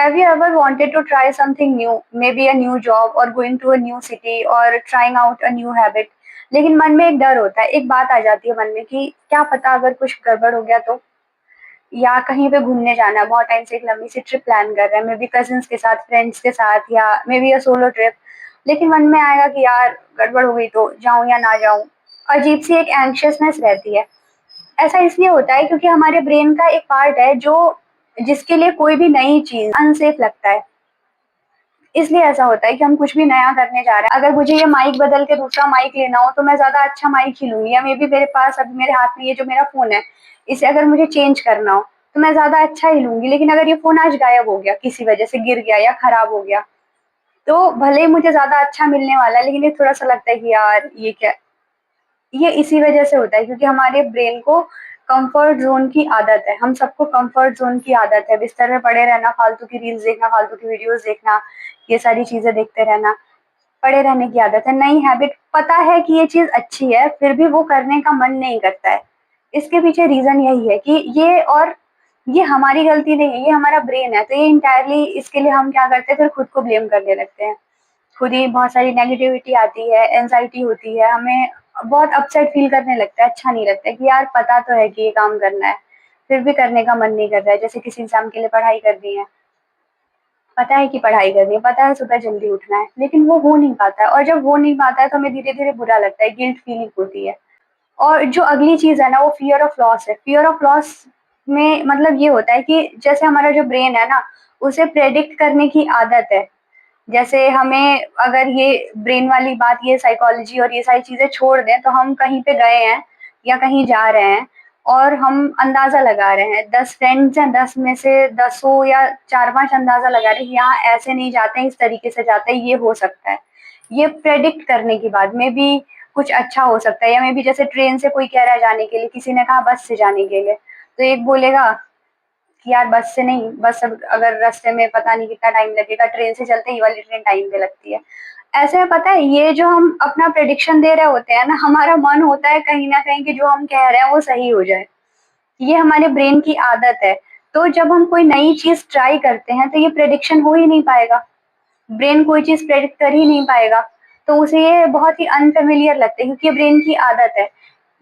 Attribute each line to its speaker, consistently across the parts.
Speaker 1: Have you ever wanted to try something new, maybe a new job or going to a new city or trying out a new habit? लेकिन मन में एक डर होता है, एक बात आ जाती है मन में कि क्या पता अगर कुछ गड़बड़ हो गया तो, या कहीं पे घूमने जाना है, बहुत टाइम से एक लंबी सी ट्रिप प्लान कर रहे हैं, मे बी कजिन्स के साथ, फ्रेंड्स के साथ, या may be a solo trip. लेकिन मन में आएगा कि यार गड़बड़ हो गई तो जाऊं या ना जाऊं। अजीब सी एक एंग्शियसनेस रहती है। ऐसा इसलिए होता है क्योंकि हमारे ब्रेन का एक पार्ट है जो जिसके लिए कोई भी नई चीज अनसेफ लगता है। इसलिए ऐसा होता है कि हम कुछ भी नया करने जा रहे हैं। अगर मुझे ये माइक बदल के दूसरा माइक लेना हो तो मैं ज्यादा अच्छा माइक ही लूंगी, या मे बी मेरे पास अभी मेरे हाथ में ये जो मेरा फोन है, इसे अगर मुझे चेंज करना हो तो मैं ज्यादा अच्छा ही लूंगी। लेकिन अगर ये फोन आज गायब हो गया, किसी वजह से गिर गया या खराब हो गया, तो भले ही मुझे ज्यादा अच्छा मिलने वाला है, लेकिन ये थोड़ा सा लगता है कि यार ये क्या। ये इसी वजह से होता है क्योंकि हमारे ब्रेन को कंफर्ट जोन की आदत है। हम सबको कंफर्ट जोन की आदत है, बिस्तर में पड़े रहना, फालतू की रील्स देखना, फालतू की वीडियोस देखना, ये सारी चीजें देखते रहना, पड़े रहने की आदत है। नई हैबिट पता है कि ये चीज अच्छी है, फिर भी वो करने का मन नहीं करता है। इसके पीछे रीजन यही है कि ये हमारी गलती नहीं है, ये हमारा ब्रेन है। तो ये इंटायरली इसके लिए हम क्या करते हैं, फिर खुद को ब्लेम करने लगते हैं। खुद ही बहुत सारी नेगेटिविटी आती है, एंजाइटी होती है, हमें बहुत अपसेट फील करने लगता है, अच्छा नहीं लगता है कि यार पता तो है कि ये काम करना है, फिर भी करने का मन नहीं कर रहा है। जैसे किसी एग्जाम के लिए पढ़ाई करनी है, पता है कि पढ़ाई करनी है, पता है सुबह जल्दी उठना है, लेकिन वो हो नहीं पाता है। और जब हो नहीं पाता है तो हमें धीरे धीरे बुरा लगता है, गिल्ट फीलिंग होती है। और जो अगली चीज है ना, वो फियर ऑफ लॉस है। फियर ऑफ लॉस में मतलब ये होता है कि जैसे हमारा जो ब्रेन है ना, उसे प्रेडिक्ट करने की आदत है। जैसे हमें अगर ये ब्रेन वाली बात, ये साइकोलॉजी और ये सारी चीजें छोड़ दें, तो हम कहीं पे गए हैं या कहीं जा रहे हैं और हम अंदाजा लगा रहे हैं, 10 फ्रेंड्स हैं, 10 में से 10 या 4-5 अंदाजा लगा रहे हैं कि यहाँ ऐसे नहीं जाते हैं, इस तरीके से जाते हैं, ये हो सकता है। ये प्रेडिक्ट करने की बाद में भी कुछ अच्छा हो सकता है। या मे बी जैसे ट्रेन से कोई कह रहा है जाने के लिए, किसी ने कहा बस से जाने के लिए, तो एक बोलेगा कि यार बस से नहीं, बस अगर रास्ते में पता नहीं कितना टाइम लगेगा, ट्रेन से चलते ही वाली ट्रेन टाइम पे लगती है। ऐसे में पता है, ये जो हम अपना प्रेडिक्शन दे रहे होते हैं ना, हमारा मन होता है कहीं ना कहीं कि जो हम कह रहे हैं वो सही हो जाए। ये हमारे ब्रेन की आदत है। तो जब हम कोई नई चीज ट्राई करते हैं तो ये प्रेडिक्शन हो ही नहीं पाएगा। ब्रेन कोई चीज प्रेडिक्ट कर ही नहीं पाएगा, तो उसे ये बहुत ही अनफेमिलियर लगता है क्योंकि ये ब्रेन की आदत है।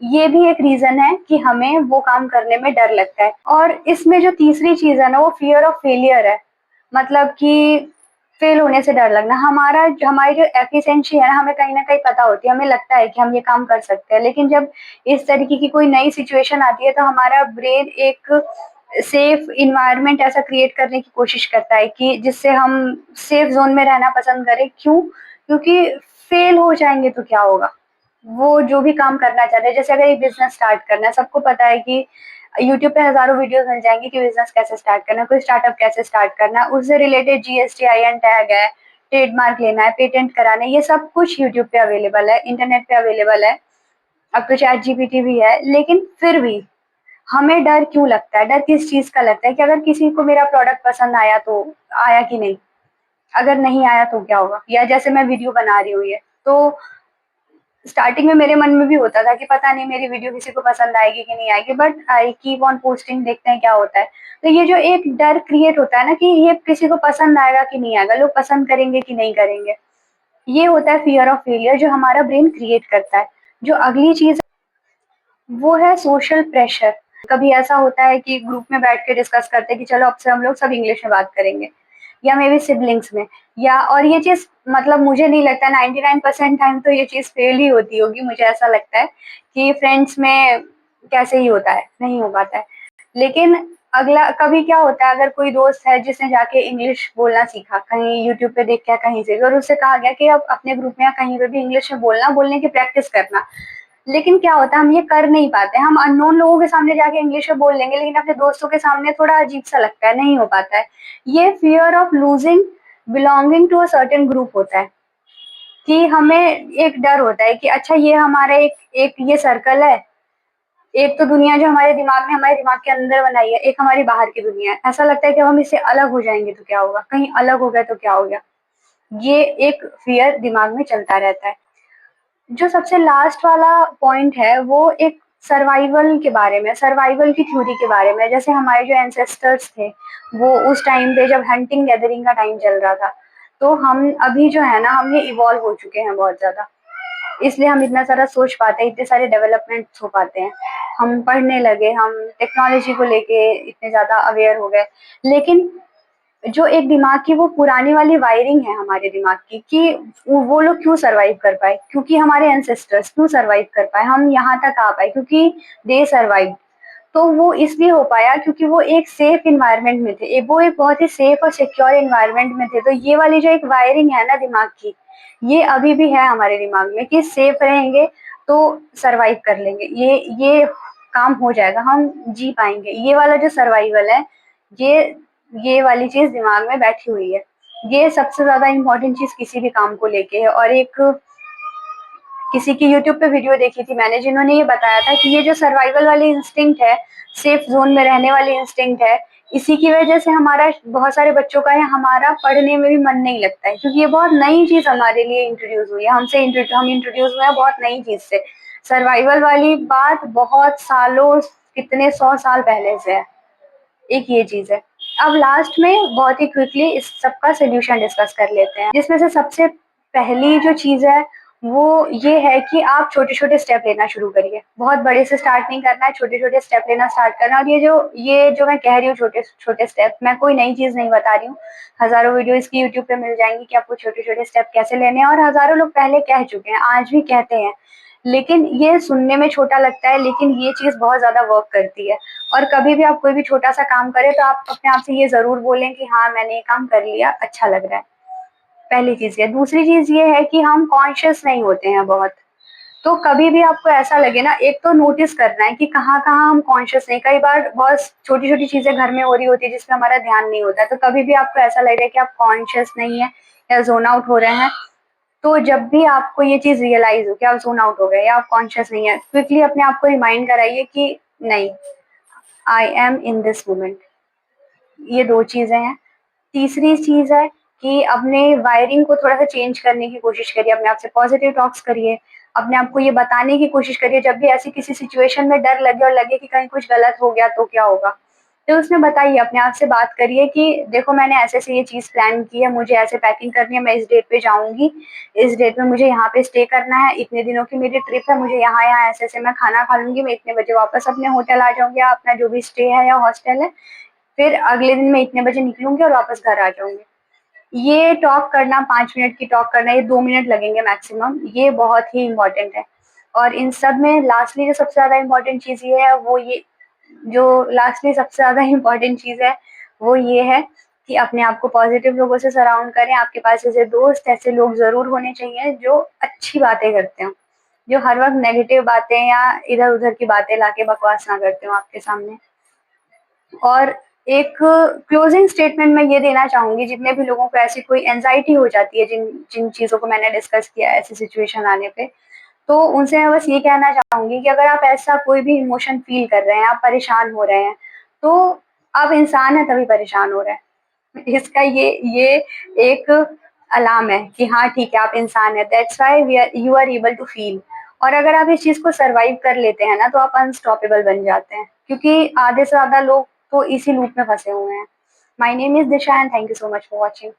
Speaker 1: ये भी एक रीजन है कि हमें वो काम करने में डर लगता है। और इसमें जो तीसरी चीज है ना, वो फियर ऑफ फेलियर है। मतलब कि फेल होने से डर लगना। हमारी जो एफिशिएंसी है ना, हमें कहीं ना कहीं पता होती है, हमें लगता है कि हम ये काम कर सकते हैं, लेकिन जब इस तरीके की कोई नई सिचुएशन आती है तो हमारा ब्रेन एक सेफ इन्वायरमेंट ऐसा क्रिएट करने की कोशिश करता है कि जिससे हम सेफ जोन में रहना पसंद करें। क्यों? क्योंकि फेल हो जाएंगे तो क्या होगा। वो जो भी काम करना चाहते हैं, जैसे अगर एक बिजनेस स्टार्ट करना है, सबको पता है कि यूट्यूब पे हजारों वीडियोस मिल जाएंगे कि बिजनेस कैसे स्टार्ट करना है, कोई स्टार्टअप कैसे स्टार्ट करना है, उससे रिलेटेड जीएसटी टैग है, ट्रेडमार्क लेना है, पेटेंट कराना है, ये सब कुछ यूट्यूब पे अवेलेबल है, इंटरनेट पे अवेलेबल है। अब तो चैट जीपीटी भी है। लेकिन फिर भी हमें डर क्यों लगता है? डर किस चीज का लगता है कि अगर किसी को मेरा प्रोडक्ट पसंद आया तो आया कि नहीं, अगर नहीं आया तो क्या होगा। या जैसे मैं वीडियो बना रही हूँ ये, तो स्टार्टिंग में मेरे मन में भी होता था कि पता नहीं मेरी वीडियो किसी को पसंद आएगी कि नहीं आएगी, but I keep on posting, देखते हैं क्या होता है। तो ये जो एक डर क्रिएट होता है ना कि ये किसी को पसंद आएगा कि नहीं आएगा, लोग पसंद करेंगे कि नहीं करेंगे, ये होता है फियर ऑफ फेलियर जो हमारा ब्रेन क्रिएट करता है। जो अगली चीज वो है सोशल प्रेशर। कभी ऐसा होता है कि ग्रुप में बैठ के डिस्कस करते हैं कि चलो अब से हम लोग सब इंग्लिश में बात करेंगे, या मे बी सिबलिंग्स में। या और ये चीज मतलब मुझे नहीं लगता, 99% टाइम तो ये चीज फेल ही होती होगी। मुझे ऐसा लगता है कि फ्रेंड्स में कैसे ही होता है, नहीं हो पाता है। लेकिन अगला कभी क्या होता है, अगर कोई दोस्त है जिसने जाके इंग्लिश बोलना सीखा, कहीं यूट्यूब पे देख के कहीं से भी, और उससे कहा गया कि अब अपने ग्रुप में या कहीं पे भी इंग्लिश में बोलने की प्रैक्टिस करना। लेकिन क्या होता है, हम ये कर नहीं पाते। हम अननोन लोगों के सामने जाके इंग्लिश में बोल लेंगे, लेकिन अपने दोस्तों के सामने थोड़ा अजीब सा लगता है, नहीं हो पाता है। ये fear of losing belonging to a certain group होता है कि हमें एक डर होता है कि अच्छा ये हमारा एक एक ये सर्कल है। एक तो दुनिया जो हमारे दिमाग के अंदर बनाई है, एक हमारी बाहर की दुनिया है। ऐसा लगता है कि हम इससे अलग हो जाएंगे तो क्या होगा, कहीं अलग हो गया तो क्या हो गया। ये एक फियर दिमाग में चलता रहता है। जो सबसे लास्ट वाला पॉइंट है वो एक सर्वाइवल के बारे में, सर्वाइवल की थ्योरी के बारे में। जैसे हमारे जो एंसेस्टर्स थे, वो उस टाइम पे जब हंटिंग गैदरिंग का टाइम चल रहा था, तो हम अभी जो है ना, हम ये इवॉल्व हो चुके हैं बहुत ज़्यादा। इसलिए हम इतना सारा सोच पाते हैं, इतने सारे डेवलपमेंट्स हो पाते हैं। हम पढ़ने लगे, हम टेक्नोलॉजी को लेके इतने ज़्यादा अवेयर हो गए। लेकिन जो एक दिमाग की वो पुरानी वाली वायरिंग है हमारे दिमाग की, कि वो लोग क्यों सरवाइव कर पाए, क्योंकि हमारे एंसेस्टर्स क्यों सरवाइव कर पाए, हम यहाँ तक आ पाए, क्योंकि दे सरवाइव। तो वो इसलिए हो पाया क्योंकि वो एक सेफ इन्वायरमेंट में थे, वो एक बहुत ही सेफ और सिक्योर इन्वायरमेंट में थे। तो ये वाली जो एक वायरिंग है ना दिमाग की, ये अभी भी है हमारे दिमाग में, कि सेफ रहेंगे तो सरवाइव कर लेंगे, ये काम हो जाएगा, हम जी पाएंगे। ये वाला जो सर्वाइवल है, ये ये वाली चीज दिमाग में बैठी हुई है। ये सबसे ज्यादा इम्पोर्टेंट चीज किसी भी काम को लेके है। और एक किसी की यूट्यूब पे वीडियो देखी थी मैंने, जिन्होंने ये बताया था कि ये जो सर्वाइवल वाली इंस्टिंक्ट है, सेफ जोन में रहने वाली इंस्टिंक्ट है, इसी की वजह से हमारा, बहुत सारे बच्चों का है, हमारा पढ़ने में भी मन नहीं लगता है, क्योंकि ये बहुत नई चीज हमारे लिए इंट्रोड्यूस हुई है, हम इंट्रोड्यूस हुए हैं बहुत नई चीज से। सर्वाइवल वाली बात बहुत सालों, कितने 100 साल पहले से है। एक ये चीज है। अब लास्ट में बहुत ही क्विकली इस सबका सोल्यूशन डिस्कस कर लेते हैं, जिसमें से सबसे पहली जो चीज है वो ये है कि आप छोटे छोटे स्टेप लेना शुरू करिए। बहुत बड़े से स्टार्ट नहीं करना है, छोटे छोटे स्टेप लेना स्टार्ट करना है। और ये जो मैं कह रही हूँ छोटे छोटे स्टेप, मैं कोई नई चीज नहीं बता रही हूँ। हजारों वीडियो इसकी यूट्यूब पे मिल जाएंगी कि आपको छोटे छोटे स्टेप कैसे लेने हैं, और हजारों लोग पहले कह चुके हैं, आज भी कहते हैं। लेकिन ये सुनने में छोटा लगता है, लेकिन ये चीज बहुत ज्यादा वर्क करती है। और कभी भी आप कोई भी छोटा सा काम करें तो आप अपने आप से ये जरूर बोलें कि हाँ मैंने ये काम कर लिया, अच्छा लग रहा है। पहली चीज ये। दूसरी चीज ये है कि हम कॉन्शियस नहीं होते हैं बहुत। तो कभी भी आपको ऐसा लगे ना, एक तो नोटिस करना है कि कहाँ कहाँ हम कॉन्शियस नहीं। कई बार बहुत छोटी छोटी चीजें घर में हो रही होती है जिसमें हमारा ध्यान नहीं होता है। तो कभी भी आपको ऐसा लग रहा है कि आप कॉन्शियस नहीं है या जोन आउट हो रहे हैं, तो जब भी आपको ये चीज रियलाइज हो कि आप जोन आउट हो गए या आप कॉन्शियस नहीं है, क्विकली अपने आप को रिमाइंड कराइए कि नहीं, I am in this moment. ये दो चीजें हैं। तीसरी चीज है कि अपने वायरिंग को थोड़ा सा चेंज करने की कोशिश करिए, अपने आप से पॉजिटिव टॉक्स करिए, अपने आप को ये बताने की कोशिश करिए, जब भी ऐसी किसी सिचुएशन में डर लगे और लगे कि कहीं कुछ गलत हो गया तो क्या होगा, तो उसमें बताइए, अपने आप से बात करिए कि देखो मैंने ऐसे से ये चीज प्लान की है, मुझे ऐसे पैकिंग करनी है, मैं इस डेट पे जाऊंगी, इस डेट में मुझे यहाँ पे स्टे करना है, इतने दिनों की मेरी ट्रिप है, मुझे यहाँ यहाँ ऐसे ऐसे मैं खाना खा लूंगी, मैं इतने बजे वापस अपने होटल आ जाऊंगी या अपना जो भी स्टे है या हॉस्टल है, फिर अगले दिन मैं इतने बजे निकलूंगी और वापस घर आ जाऊंगी। ये टॉक करना, 5 मिनट की टॉक करना, ये 2 मिनट लगेंगे मैक्सिमम, ये बहुत ही इंपॉर्टेंट है। और इन सब में लास्टली जो सबसे ज्यादा इंपॉर्टेंट चीज ये है, वो ये, जो लास्टली सबसे ज्यादा इंपॉर्टेंट चीज है वो ये है कि अपने आप को पॉजिटिव लोगों से सराउंड करें। आपके पास ऐसे दोस्त, ऐसे लोग जरूर होने चाहिए जो अच्छी बातें करते हो, जो हर वक्त नेगेटिव बातें या इधर उधर की बातें लाके बकवास ना करते हो आपके सामने। और एक क्लोजिंग स्टेटमेंट मैं ये देना चाहूंगी, जितने भी लोगों को ऐसी कोई एंजाइटी हो जाती है, जिन जिन चीजों को मैंने डिस्कस किया ऐसी सिचुएशन आने पे, तो उनसे मैं बस ये कहना चाहूंगी कि अगर आप ऐसा कोई भी इमोशन फील कर रहे हैं, आप परेशान हो रहे हैं, तो आप इंसान है तभी परेशान हो रहे हैं। इसका ये एक अलार्म है कि हाँ ठीक है, आप इंसान है, that's why you are able to feel. और अगर आप इस चीज को सरवाइव कर लेते हैं ना, तो आप अनस्टॉपेबल बन जाते हैं, क्योंकि आधे से ज्यादा लोग तो इसी लूप में फंसे हुए हैं। My name is Disha and thank you so much for watching.